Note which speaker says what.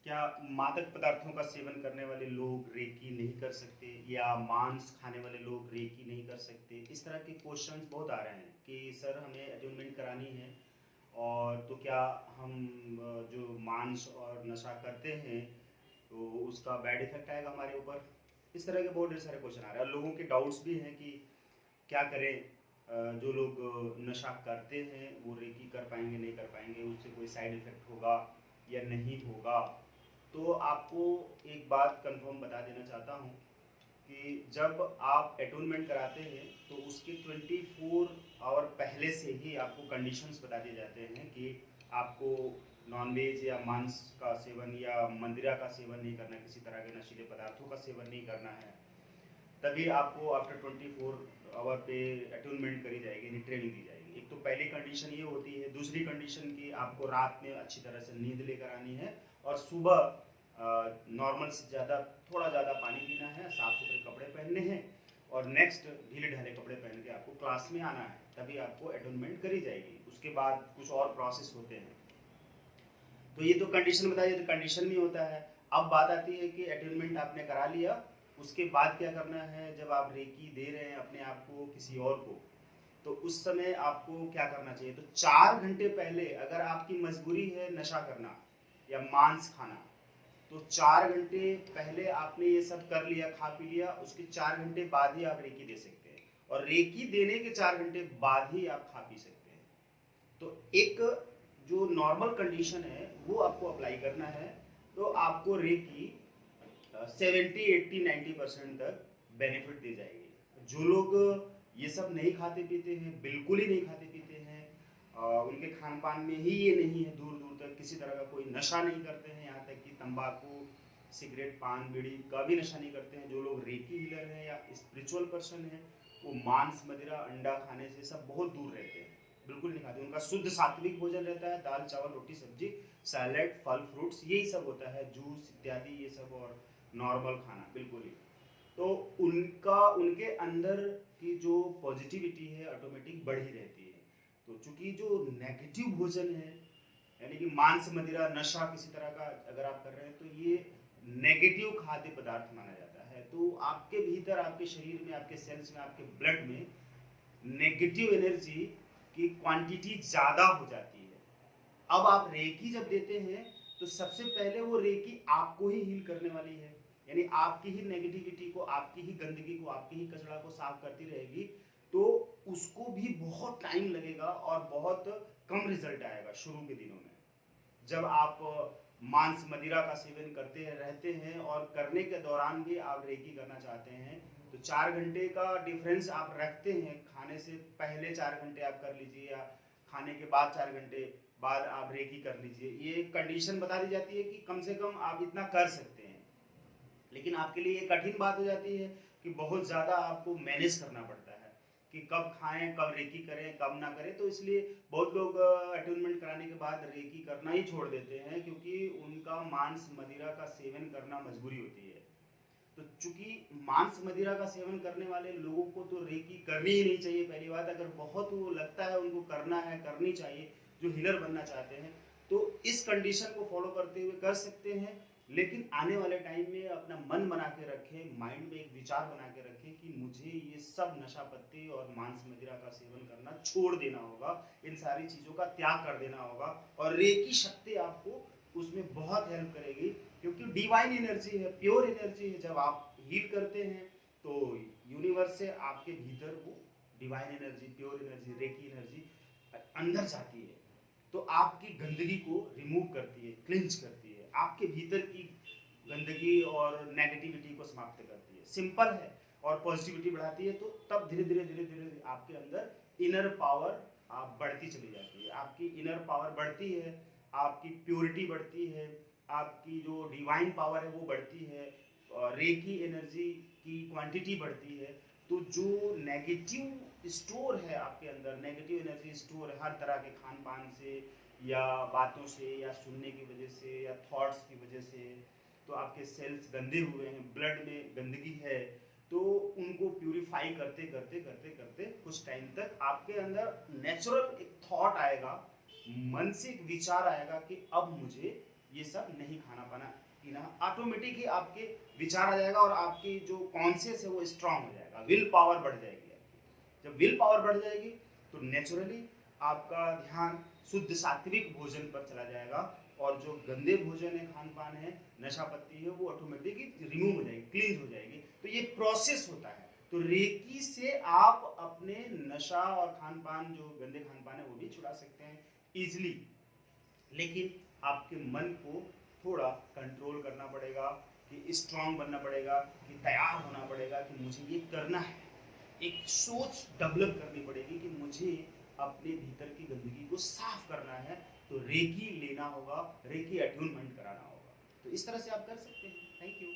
Speaker 1: क्या मादक पदार्थों का सेवन करने वाले लोग रेकी नहीं कर सकते या मांस खाने वाले लोग रेकी नहीं कर सकते? इस तरह के क्वेश्चंस बहुत आ रहे हैं कि सर हमें अटैनमेंट करानी है और तो क्या हम जो मांस और नशा करते हैं तो उसका बैड इफेक्ट आएगा हमारे ऊपर? इस तरह के बहुत ढेर सारे क्वेश्चन आ रहे हैं और लोगों के डाउट्स भी हैं कि क्या करें। जो लोग नशा करते हैं वो रेकी कर पाएंगे नहीं कर पाएंगे, उससे कोई साइड इफेक्ट होगा या नहीं होगा? तो आपको एक बात कंफर्म बता देना चाहता हूँ कि जब आप एटोनमेंट कराते हैं तो उसके 24 आवर पहले से ही आपको कंडीशंस बता दिए जाते हैं कि आपको नॉनवेज या मांस का सेवन या मंदिरा का सेवन नहीं करना, किसी तरह के नशीले पदार्थों का सेवन नहीं करना है। तभी आपको आफ्टर 24 आवर पे अटूनमेंट करी जाएगी, यानी ट्रेनिंग दी जाएगी। एक तो पहली कंडीशन ये होती है। दूसरी कंडीशन की आपको रात में अच्छी तरह से नींद लेकर आनी है और सुबह नॉर्मल से थोड़ा ज़्यादा पानी पीना है, साफ़ सुथरे कपड़े पहनने हैं और नेक्स्ट ढीले ढाले कपड़े पहन के आपको क्लास में आना है, तभी आपको अटूनमेंट करी जाएगी। उसके बाद कुछ और प्रोसेस होते हैं। तो ये तो कंडीशन बताइए, तो कंडीशन में होता है। अब बात आती है कि अटैनमेंट आपने करा लिया, उसके बाद क्या करना है? जब आप रेकी दे रहे हैं अपने आप को किसी और को, तो उस समय आपको क्या करना चाहिए? तो 4 घंटे पहले, अगर आपकी मजबूरी है नशा करना या मांस खाना, तो 4 घंटे पहले आपने ये सब कर लिया, खा पी लिया, उसके 4 घंटे बाद ही आप रेकी दे सकते हैं और रेकी देने के 4 घंटे बाद ही आप खा पी सकते हैं। तो एक जो नॉर्मल कंडीशन है वो आपको अप्लाई करना है, तो आपको रेकी 70, 80, 90% तक बेनिफिट दे जाएगी। जो लोग ये सब नहीं खाते पीते हैं, बिल्कुल ही नहीं खाते पीते हैं, उनके खान पान में ही ये नहीं है, दूर दूर तक किसी तरह का कोई नशा नहीं करते हैं, यहाँ तक कि तंबाकू सिगरेट पान बीड़ी का भी नशा नहीं करते हैं, जो लोग रेकी हीलर हैं या स्पिरिचुअल पर्सन हैं, वो मांस मदिरा अंडा खाने से सब बहुत दूर रहते हैं, बिल्कुल नहीं खाते। उनका शुद्ध सात्विक भोजन रहता है, दाल चावल रोटी सब्जी सैलेड फल फ्रूट्स यही सब होता है, जूस इत्यादि ये सब, और नॉर्मल खाना बिल्कुल ही। तो उनके अंदर की जो पॉजिटिविटी है ऑटोमेटिक बढ़ी रहती है। तो चूंकि जो नेगेटिव भोजन है, यानी कि मांस मदिरा नशा किसी तरह का अगर आप कर रहे हैं, तो ये नेगेटिव खाद्य पदार्थ माना जाता है। तो आपके भीतर, आपके शरीर में, आपके सेल्स में, आपके ब्लड में नेगेटिव एनर्जी की क्वांटिटी ज़्यादा हो जाती है। अब आप रेकी जब देते हैं तो सबसे पहले वो रेकी आपको ही हील करने वाली है, यानी आपकी ही नेगेटिविटी को, आपकी ही गंदगी को, आपकी ही कचरा को साफ करती रहेगी। तो उसको भी बहुत टाइम लगेगा और बहुत कम रिजल्ट आएगा शुरू के दिनों में। जब आप मांस मदिरा का सेवन करते रहते हैं और करने के दौरान भी आप रेकी करना चाहते हैं, तो 4 घंटे का डिफरेंस आप रखते हैं। खाने से पहले 4 घंटे आप कर लीजिए या खाने के बाद 4 घंटे बाद आप रेकी कर लीजिए। ये कंडीशन बता दी जाती है कि कम से कम आप इतना कर सकते हैं। लेकिन आपके लिए ये कठिन बात हो जाती है कि बहुत ज़्यादा आपको मैनेज करना पड़ता है कि कब खाएं, कब रेकी करें, कब ना करें। तो इसलिए बहुत लोग अटूनमेंट कराने के बाद रेकी करना ही छोड़ देते हैं, क्योंकि उनका मांस मदिरा का सेवन करना मजबूरी होती है। तो चूंकि मांस मदिरा का सेवन करने वाले लोगों को तो रेकी करनी ही नहीं चाहिए। पहली बात, अगर बहुत वो लगता है उनको करना है, करनी चाहिए, जो हीलर बनना चाहते हैं, तो इस कंडीशन को फॉलो करते हुए कर सकते हैं। लेकिन आने वाले टाइम में अपना मन बना के रखें, माइंड में एक विचार बना के रखें कि मुझे ये सब नशा पत्ती और मांस मदिरा का सेवन करना छोड़ देना होगा, इन सारी चीज़ों का त्याग कर देना होगा। और रेकी शक्ति आपको उसमें बहुत हेल्प करेगी, क्योंकि डिवाइन एनर्जी है, प्योर एनर्जी है। जब आप हील करते हैं तो यूनिवर्स से आपके भीतर वो divine energy, pure energy, reiki energy अंदर जाती है, तो आपकी गंदगी को रिमूव करती है, क्लिंच करती है, आपके भीतर की गंदगी और नेगेटिविटी को समाप्त करती है। सिंपल है, और पॉजिटिविटी बढ़ाती है। तो तब धीरे धीरे धीरे धीरे आपके अंदर इनर पावर आप बढ़ती चली जाती है। आपकी इनर पावर बढ़ती है, आपकी प्योरिटी बढ़ती है, आपकी जो डिवाइन पावर है वो बढ़ती है, रेकी एनर्जी की क्वांटिटी बढ़ती है। तो जो नेगेटिव स्टोर है आपके अंदर, नेगेटिव एनर्जी स्टोर है हर तरह के खान पान से या बातों से या सुनने की वजह से या थॉट्स की वजह से, तो आपके सेल्स गंदे हुए हैं, ब्लड में गंदगी है, तो उनको प्यूरिफाई करते करते करते करते कुछ टाइम तक आपके अंदर नेचुरल एक थॉट आएगा, मन से एक विचार आएगा कि अब मुझे ये सब नहीं खाना पाना पीना, ऑटोमेटिक ही आपके विचार आ जाएगा और आपकी जो कॉन्शियस है वो स्ट्रांग हो जाएगा, विल पावर बढ़ जाएगी आपकी। जब विल पावर बढ़ जाएगी तो नेचुरली आपका ध्यान शुद्ध सात्विक भोजन पर चला जाएगा और जो गंदे भोजन है, खान पान है, नशा पत्ती है, वो ऑटोमेटिकली रिमूव हो जाएगी, क्लीन हो जाएगी। तो ये प्रोसेस होता है। तो रेकी से आप अपने नशा और खान पान, जो गंदे खान पान है, वो भी छुड़ा सकते हैं इजिली। लेकिन आपके मन को थोड़ा कंट्रोल करना पड़ेगा, कि स्ट्रांग बनना पड़ेगा, कि तैयार होना पड़ेगा कि मुझे ये करना है। एक सोच डेवलप करनी पड़ेगी कि मुझे अपने भीतर की गंदगी को साफ करना है, तो रेकी लेना होगा, रेकी अट्यूनमेंट कराना होगा। तो इस तरह से आप कर सकते हैं। Thank you.